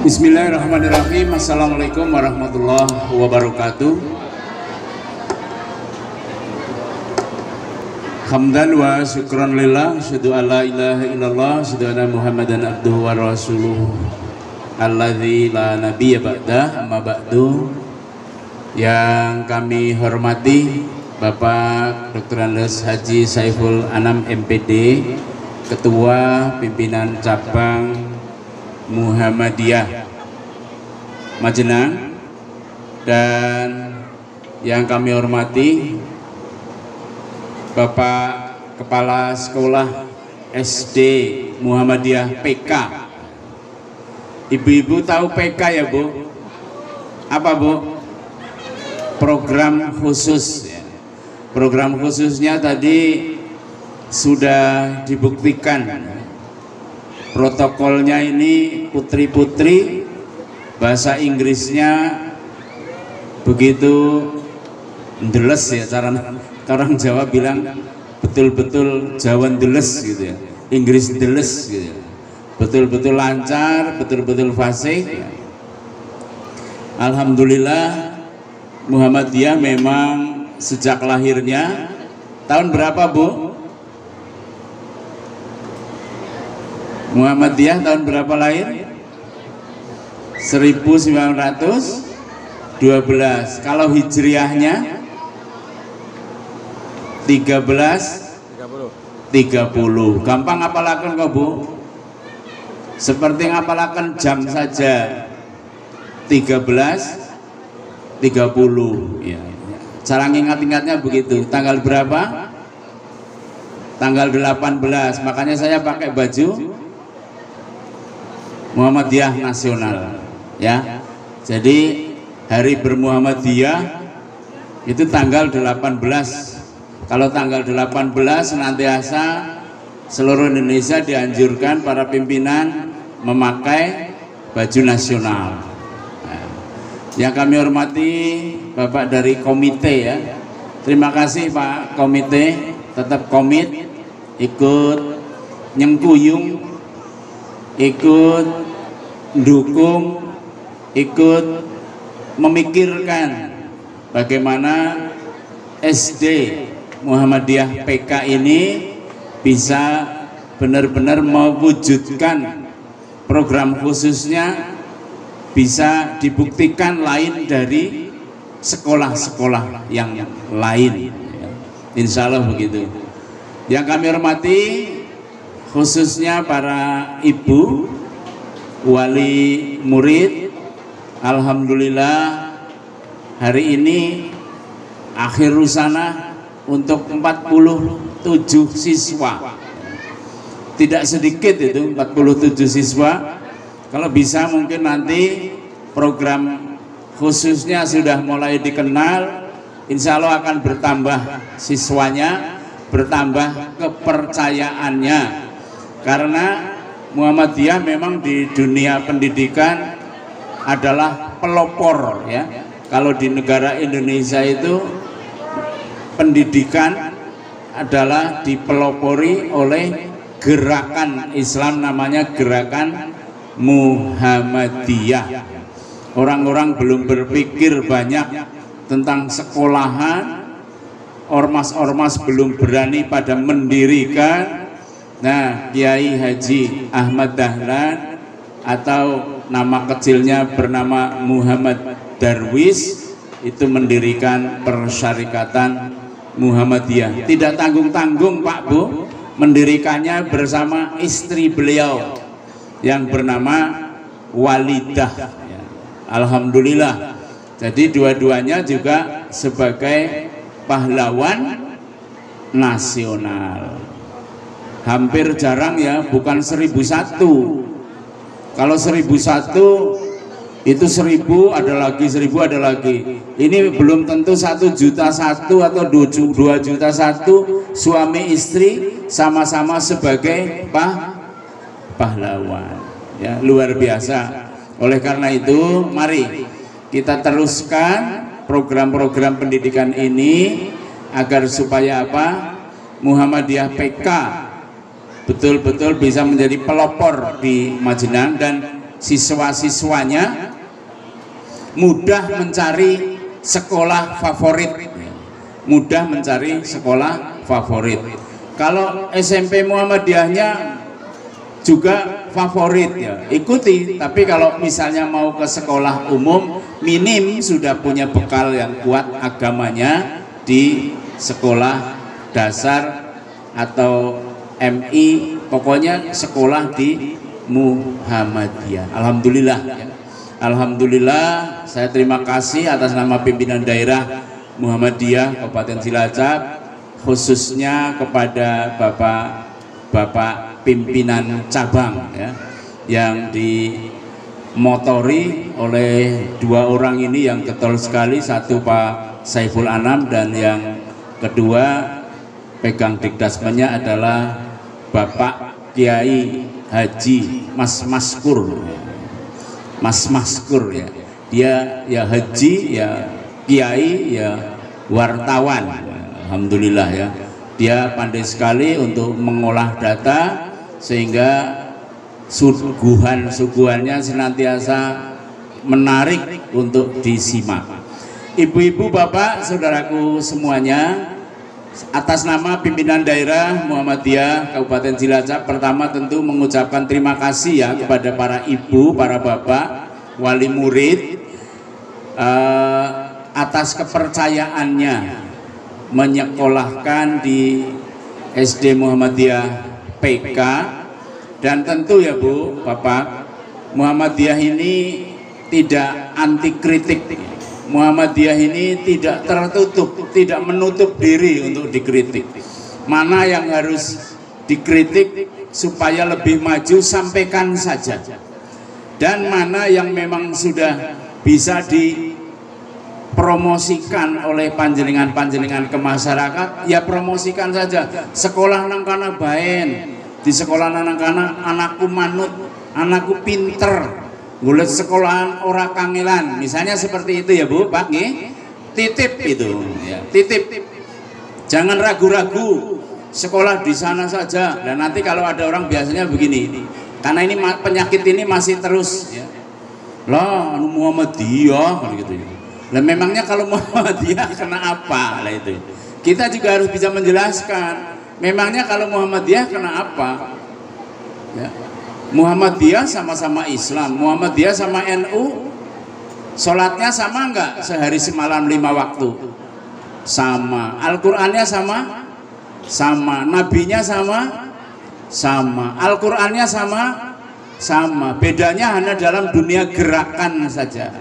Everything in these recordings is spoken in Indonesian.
Bismillahirrahmanirrahim. Assalamualaikum warahmatullahi wabarakatuh. Hamdan wa syukran lillah, syahadu an la ilaha illallah, syahadu anna Muhammadan abduhu wa rasuluh alladzi la nabiyya ba'dah, amma ba'du. Yang kami hormati Bapak Dr. Andes Haji Saiful Anam MPD, Ketua Pimpinan Cabang Muhammadiyah Majenang, dan yang kami hormati Bapak Kepala Sekolah SD Muhammadiyah PK. Ibu-ibu tahu PK ya Bu? Apa Bu? Program khusus ya. Program khususnya tadi sudah dibuktikan. Protokolnya ini putri-putri, bahasa Inggrisnya begitu ndeles ya, orang Jawa bilang betul-betul Jawa ndeles gitu ya, Inggris ndeles gitu ya. Betul-betul lancar, betul-betul fasih. Alhamdulillah Muhammadiyah memang sejak lahirnya tahun berapa Bu? Muhammadiyah tahun berapa lahir? 1912. Kalau hijriahnya 1330. Gampang ngapalaken kok Bu? Seperti ngapalaken jam saja. 1330 ya. Cara ingat-ingatnya begitu. Tanggal berapa? Tanggal 18. Makanya saya pakai baju Muhammadiyah nasional ya. Jadi hari bermuhammadiyah itu tanggal 18. Kalau tanggal 18 senantiasa seluruh Indonesia dianjurkan para pimpinan memakai baju nasional. Nah, yang kami hormati Bapak dari komite ya. Terima kasih Pak komite, tetap komit, ikut nyengkuyung, ikut dukung, ikut memikirkan bagaimana SD Muhammadiyah PK ini bisa benar-benar mewujudkan program khususnya, bisa dibuktikan lain dari sekolah-sekolah yang lain. Insya Allah begitu. Yang kami hormati khususnya para ibu wali murid, alhamdulillah hari ini akhir rusana untuk 47 siswa. Tidak sedikit itu 47 siswa. Kalau bisa mungkin nanti program khususnya sudah mulai dikenal, insya Allah akan bertambah siswanya, bertambah kepercayaannya. Karena Muhammadiyah memang di dunia pendidikan adalah pelopor ya. Kalau di negara Indonesia itu pendidikan adalah dipelopori oleh gerakan Islam, namanya gerakan Muhammadiyah. Orang-orang belum berpikir banyak tentang sekolahan, ormas-ormas belum berani pada mendirikan. Nah, Kiai Haji Ahmad Dahlan atau nama kecilnya bernama Muhammad Darwis itu mendirikan Persyarikatan Muhammadiyah. Tidak tanggung-tanggung Pak Bu, mendirikannya bersama istri beliau yang bernama Walidah. Alhamdulillah. Jadi dua-duanya juga sebagai pahlawan nasional. Hampir jarang ya, bukan 1001. Kalau 1001 itu 1000 ada lagi, 1000 ada lagi. Ini belum tentu 1.000.001 atau 2.000.001 suami istri sama-sama sebagai pahlawan. Ya, luar biasa. Oleh karena itu, mari kita teruskan program-program pendidikan ini agar supaya apa? Muhammadiyah PK betul-betul bisa menjadi pelopor di Majenang, dan siswa-siswanya mudah mencari sekolah favorit, mudah mencari sekolah favorit. Kalau SMP Muhammadiyahnya juga favorit ya, ikuti. Tapi kalau misalnya mau ke sekolah umum, minim sudah punya bekal yang kuat agamanya di sekolah dasar atau MI, pokoknya sekolah di Muhammadiyah. Alhamdulillah ya. Alhamdulillah, saya terima kasih atas nama pimpinan daerah Muhammadiyah Kabupaten Cilacap, khususnya kepada Bapak pimpinan cabang ya, yang dimotori oleh dua orang ini yang getol sekali, satu Pak Saiful Anam dan yang kedua pegang dikdasmennya adalah Bapak Kiai Haji Mas Maskur ya. Dia ya haji, ya kiai, ya wartawan. Alhamdulillah ya. Dia pandai sekali untuk mengolah data sehingga suguhannya senantiasa menarik untuk disimak. Ibu-ibu, bapak, saudaraku semuanya, atas nama pimpinan daerah Muhammadiyah Kabupaten Cilacap, pertama tentu mengucapkan terima kasih ya kepada para ibu, para bapak, wali murid atas kepercayaannya menyekolahkan di SD Muhammadiyah PK. Dan tentu ya Bu, Bapak, Muhammadiyah ini tidak anti kritik. Muhammadiyah ini tidak tertutup, tidak menutup diri untuk dikritik. Mana yang harus dikritik supaya lebih maju, sampaikan saja. Dan mana yang memang sudah bisa dipromosikan oleh panjenengan-panjenengan ke masyarakat, ya promosikan saja. Sekolah nang kana baen, di sekolah nang kana anakku manut, anakku pinter. Golek sekolahan ora kangelan, misalnya seperti itu ya Bu, Pak nggih. Titip itu ya, titip. Jangan ragu-ragu, sekolah di sana saja. Dan nanti kalau ada orang biasanya begini, karena ini penyakit ini masih terus ya. Lah anu Muhammadiyah kan gitu ya. Lah memangnya kalau Muhammadiyah kena apa? Lah itu. Kita juga harus bisa menjelaskan. Memangnya kalau Muhammadiyah kena apa? Ya. Muhammadiyah sama-sama Islam, Muhammadiyah sama NU, sholatnya sama enggak? Sehari semalam 5 waktu? Sama. Al-Qur'annya sama? Sama. Nabinya sama? Sama. Al-Qur'annya sama? Sama. Bedanya hanya dalam dunia gerakan saja.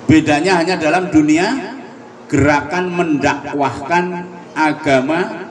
Bedanya hanya dalam dunia gerakan mendakwahkan agama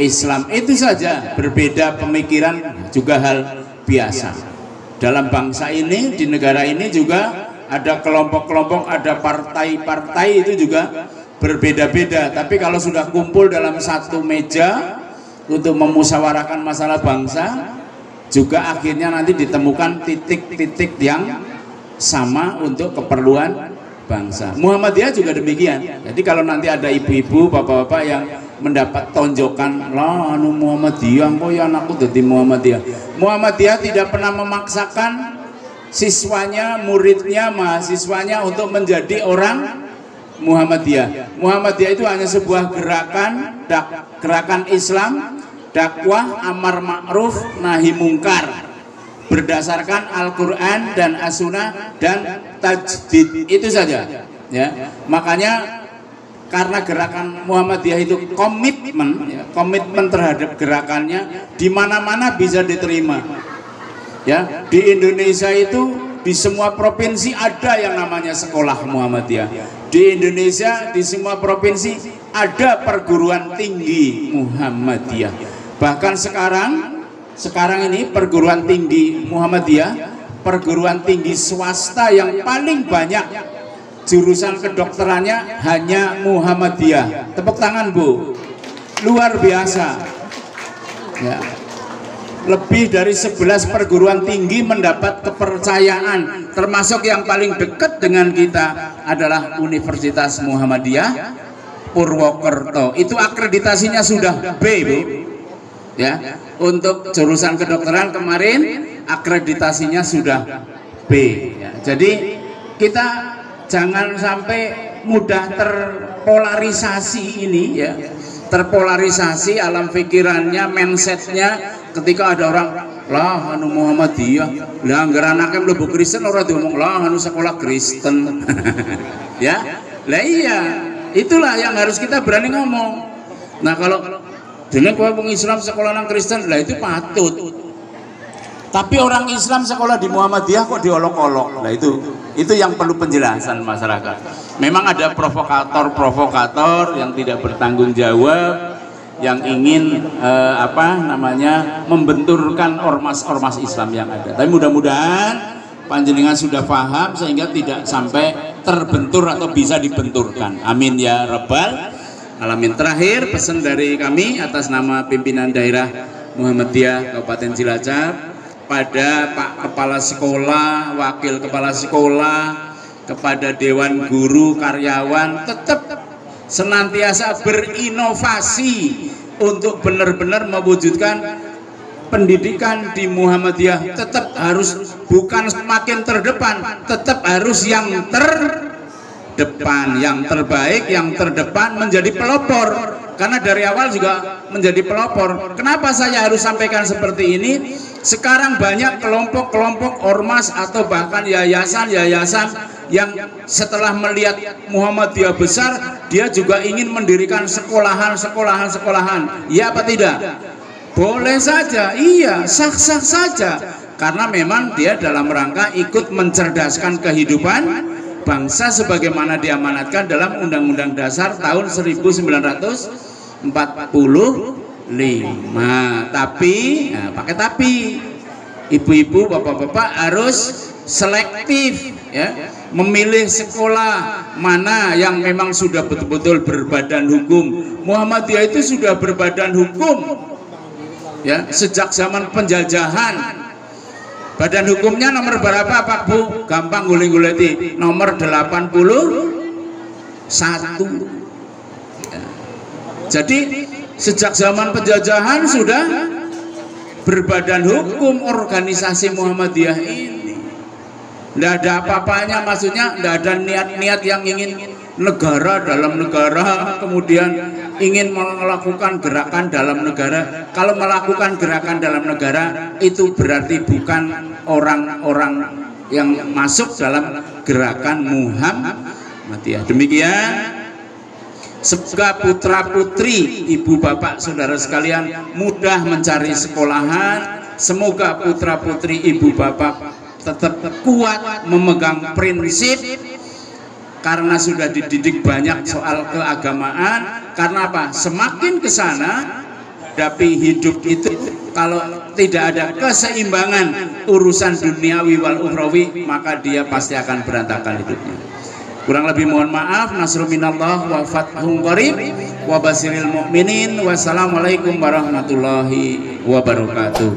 Islam, itu saja. Berbeda pemikiran juga hal biasa. Dalam bangsa ini, di negara ini juga ada kelompok-kelompok, ada partai-partai, itu juga berbeda-beda. Tapi kalau sudah kumpul dalam satu meja untuk memusyawarahkan masalah bangsa, juga akhirnya nanti ditemukan titik-titik yang sama untuk keperluan bangsa. Muhammadiyah juga demikian. Jadi kalau nanti ada ibu-ibu, bapak-bapak yang mendapat tonjokan, lah anu Muhammadiyah kok ya anakku jadi Muhammadiyah. Muhammadiyah tidak pernah memaksakan siswanya, muridnya, mahasiswanya untuk menjadi orang Muhammadiyah. Muhammadiyah itu hanya sebuah gerakan Islam, dakwah amar ma'ruf nahi mungkar berdasarkan Al-Qur'an dan As-Sunnah dan tajdid, itu saja ya. Makanya karena gerakan Muhammadiyah itu komitmen, ya, komitmen terhadap gerakannya di mana-mana bisa diterima. Ya, di Indonesia itu di semua provinsi ada yang namanya sekolah Muhammadiyah. Di Indonesia di semua provinsi ada perguruan tinggi Muhammadiyah. Bahkan sekarang ini perguruan tinggi Muhammadiyah, perguruan tinggi swasta yang paling banyak jurusan kedokterannya hanya Muhammadiyah. Tepuk tangan Bu, luar biasa ya. Lebih dari 11 perguruan tinggi mendapat kepercayaan, termasuk yang paling dekat dengan kita adalah Universitas Muhammadiyah Purwokerto. Itu akreditasinya sudah B Bu ya. Untuk jurusan kedokteran kemarin akreditasinya sudah B ya. Jadi kita jangan sampai mudah terpolarisasi ini ya, terpolarisasi alam pikirannya, mindsetnya ketika ada orang lah anu Muhammadiyah lah anggar anaknya mlebu Kristen orang diomong lah anu sekolah Kristen ya lah iya itulah yang harus kita berani ngomong. Nah kalau dengan wong Islam sekolah nang Kristen lah itu patut, tapi orang Islam sekolah di Muhammadiyah kok diolok-olok. Nah itu yang perlu penjelasan masyarakat. Memang ada provokator-provokator yang tidak bertanggung jawab, yang ingin membenturkan ormas-ormas Islam yang ada. Tapi mudah-mudahan panjenengan sudah paham sehingga tidak sampai terbentur atau bisa dibenturkan. Amin ya rabbal alamin. Terakhir pesan dari kami atas nama pimpinan daerah Muhammadiyah Kabupaten Cilacap pada Pak Kepala Sekolah, Wakil Kepala Sekolah, kepada Dewan Guru, karyawan, tetap senantiasa berinovasi untuk benar-benar mewujudkan pendidikan di Muhammadiyah. Tetap harus bukan semakin terdepan, tetap harus yang terdepan, yang terbaik, yang terdepan, menjadi pelopor. Karena dari awal juga menjadi pelopor. Kenapa saya harus sampaikan seperti ini? Sekarang banyak kelompok-kelompok ormas atau bahkan yayasan-yayasan yang setelah melihat Muhammadiyah besar, dia juga ingin mendirikan sekolahan. Iya apa tidak? Boleh saja, iya, sah-sah saja. Karena memang dia dalam rangka ikut mencerdaskan kehidupan bangsa sebagaimana diamanatkan dalam Undang-Undang Dasar tahun 1945. Tapi, nah, pakai tapi, ibu-ibu, bapak-bapak harus selektif ya, memilih sekolah mana yang memang sudah betul-betul berbadan hukum. Muhammadiyah itu sudah berbadan hukum ya sejak zaman penjajahan. Badan hukumnya nomor berapa Pak Bu? Gampang guling-guleti, nomor 81 ya. Jadi sejak zaman penjajahan sudah berbadan hukum organisasi Muhammadiyah ini. Tidak ada apa-apanya, maksudnya tidak ada niat-niat yang ingin negara dalam negara, kemudian ingin melakukan gerakan dalam negara. Kalau melakukan gerakan dalam negara itu berarti bukan orang-orang yang masuk dalam gerakan Muhammadiyah. Demikian, semoga putra-putri, ibu bapak, saudara sekalian mudah mencari sekolahan. Semoga putra-putri, ibu bapak tetap kuat memegang prinsip, karena sudah dididik banyak soal keagamaan. Karena apa? Semakin ke sana, tapi hidup itu kalau tidak ada keseimbangan urusan duniawi wal ukhrawi, maka dia pasti akan berantakan hidupnya. Kurang lebih mohon maaf. Nasrul minallah wa fathun qarib wa basiril mu'minin. Wassalamualaikum warahmatullahi wabarakatuh.